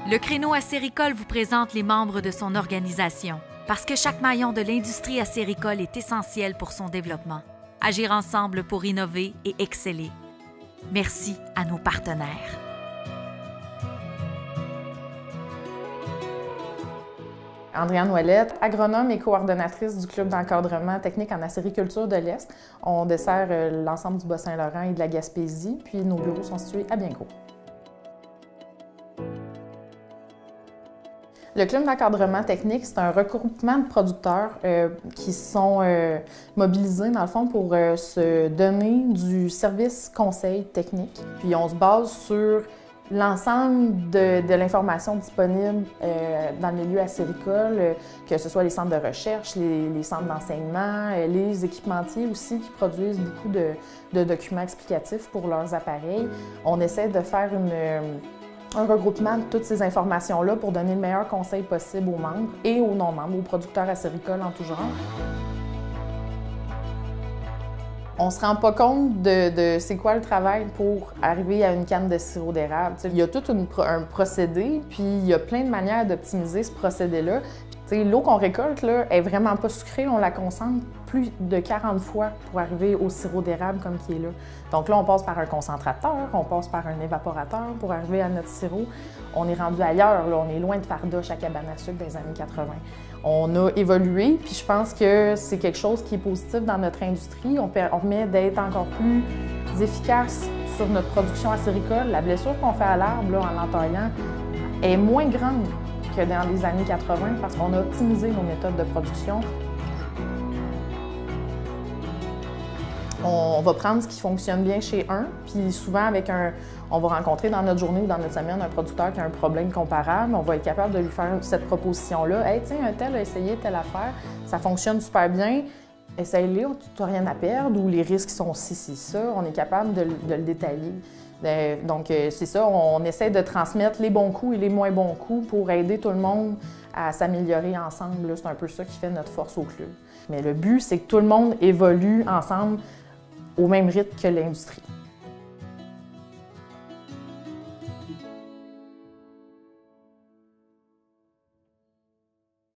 Le Créneau acéricole vous présente les membres de son organisation, parce que chaque maillon de l'industrie acéricole est essentiel pour son développement. Agir ensemble pour innover et exceller. Merci à nos partenaires. Andréane Ouellette, agronome et coordonnatrice du Club d'encadrement technique en acériculture de l'Est. On dessert l'ensemble du Bas-Saint-Laurent et de la Gaspésie, puis nos bureaux sont situés à Biencourt. Le Club d'encadrement technique, c'est un regroupement de producteurs qui sont mobilisés, dans le fond, pour se donner du service conseil technique. Puis on se base sur l'ensemble de l'information disponible dans le milieu acéricole, que ce soit les centres de recherche, les centres d'enseignement, les équipementiers aussi qui produisent beaucoup de documents explicatifs pour leurs appareils. On essaie de faire un regroupement de toutes ces informations-là pour donner le meilleur conseil possible aux membres et aux non-membres, aux producteurs acéricoles en tout genre. On ne se rend pas compte de c'est quoi le travail pour arriver à une canne de sirop d'érable. Il y a tout un procédé, puis il y a plein de manières d'optimiser ce procédé-là. L'eau qu'on récolte là, est vraiment pas sucrée, on la concentre plus de 40 fois pour arriver au sirop d'érable comme qui est là. Donc là, on passe par un concentrateur, on passe par un évaporateur pour arriver à notre sirop. On est rendu ailleurs, là, on est loin de Fardoche à cabane à sucre des années 80. On a évolué, puis je pense que c'est quelque chose qui est positif dans notre industrie. On permet d'être encore plus efficace sur notre production acéricole. La blessure qu'on fait à l'arbre en l'entaillant est moins grande que dans les années 80 parce qu'on a optimisé nos méthodes de production. On va prendre ce qui fonctionne bien chez un, puis souvent on va rencontrer dans notre journée ou dans notre semaine un producteur qui a un problème comparable. On va être capable de lui faire cette proposition-là. « Hey, tiens, un tel a essayé telle affaire, ça fonctionne super bien, essaye-le, tu n'as rien à perdre » ou « les risques sont ci, ça ». On est capable de le détailler. Donc, c'est ça, on essaie de transmettre les bons coups et les moins bons coups pour aider tout le monde à s'améliorer ensemble. C'est un peu ça qui fait notre force au club. Mais le but, c'est que tout le monde évolue ensemble au même rythme que l'industrie.